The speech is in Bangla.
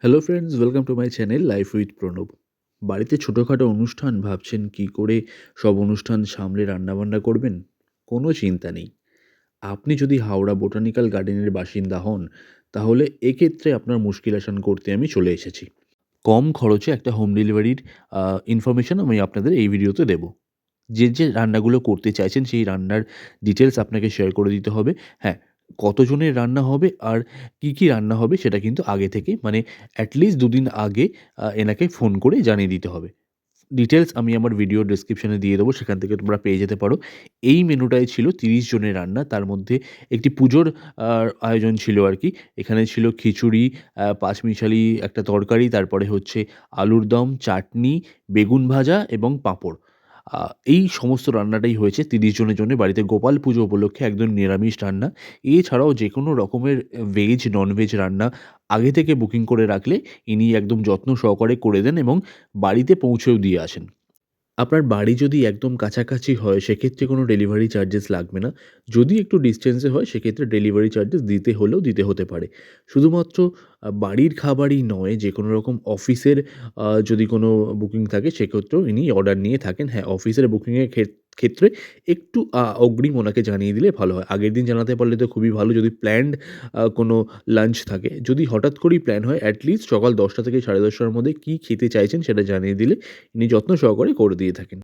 Hello friends, welcome to my channel life with Pranab. বাড়িতে ছোটোখাটো অনুষ্ঠান ভাবছেন কি করে সব অনুষ্ঠান সামলে রান্নাবান্না করবেন? কোনো চিন্তা নেই। আপনি যদি হাওড়া বোটানিক্যাল গার্ডেনের বাসিন্দা হন, তাহলে এক্ষেত্রে আপনার মুশকিল আসান করতে আমি চলে এসেছি। কম খরচে একটা হোম ডেলিভারির ইনফরমেশন আমি আপনাদের এই ভিডিওতে দেবো। যে রান্নাগুলো করতে চাইছেন সেই রান্নার ডিটেলস আপনাকে শেয়ার করে দিতে হবে। হ্যাঁ, কতজনের রান্না হবে আর কী রান্না হবে সেটা কিন্তু আগে থেকে মানে এটলিস্ট ২ দিন আগে এনাকে ফোন করে জানিয়ে দিতে হবে। ডিটেলস আমি আমার ভিডিও ডেসক্রিপশনে দিয়ে দেবো, সেখান থেকে তোমরা পেয়ে যেতে পারো। এই মেনুটায় ছিল ৩০ জনের রান্না। তার মধ্যে একটি পুজোর আয়োজন ছিল আরকি। এখানে ছিল খিচুড়ি, পাঁচমিশালি একটা তরকারি, তারপরে হচ্ছে আলুর দম, চাটনি, বেগুন ভাজা এবং পাঁপড়। আ এই সমস্ত রান্নাটাই হয়েছে ৩০ জনের জন্য বাড়িতে গোপাল পুজো উপলক্ষে একদম নিরামিষ রান্না। এছাড়াও যেকোনো রকমের ভেজ, ননভেজ রান্না আগে থেকে বুকিং করে রাখলে ইনি একদম যত্ন সহকারে করে দেন এবং বাড়িতে পৌঁছেও দিয়ে আসেন। আপনার বাড়ি যদি একদম কাছাকাছি হয় সেক্ষেত্রে কোনো ডেলিভারি চার্জেস লাগবে না। যদি একটু ডিসটেন্সে হয় সেক্ষেত্রে ডেলিভারি চার্জেস দিতে হলেও দিতে হতে পারে। শুধুমাত্র বাড়ির খাবারই নয়, যেকোনো রকম অফিসের যদি কোনো বুকিং থাকে সেক্ষেত্রেও ইনি অর্ডার নিয়ে থাকেন। হ্যাঁ, অফিসের বুকিংয়ের ক্ষেত্রে একটু অগ্রিম ওনাকে জানিয়ে দিলে ভালো হয়। আগের দিন জানাতে পারলে তো খুবই ভালো, যদি প্ল্যান্ড কোনো লাঞ্চ থাকে। যদি হঠাৎ করেই প্ল্যান হয়, এট লিস্ট সকাল ১০টা থেকে ১০:৩০ র মধ্যে কী খেতে চাইছেন সেটা জানিয়ে দিলে ইনি যত্ন সহকারে করে দিয়ে থাকেন।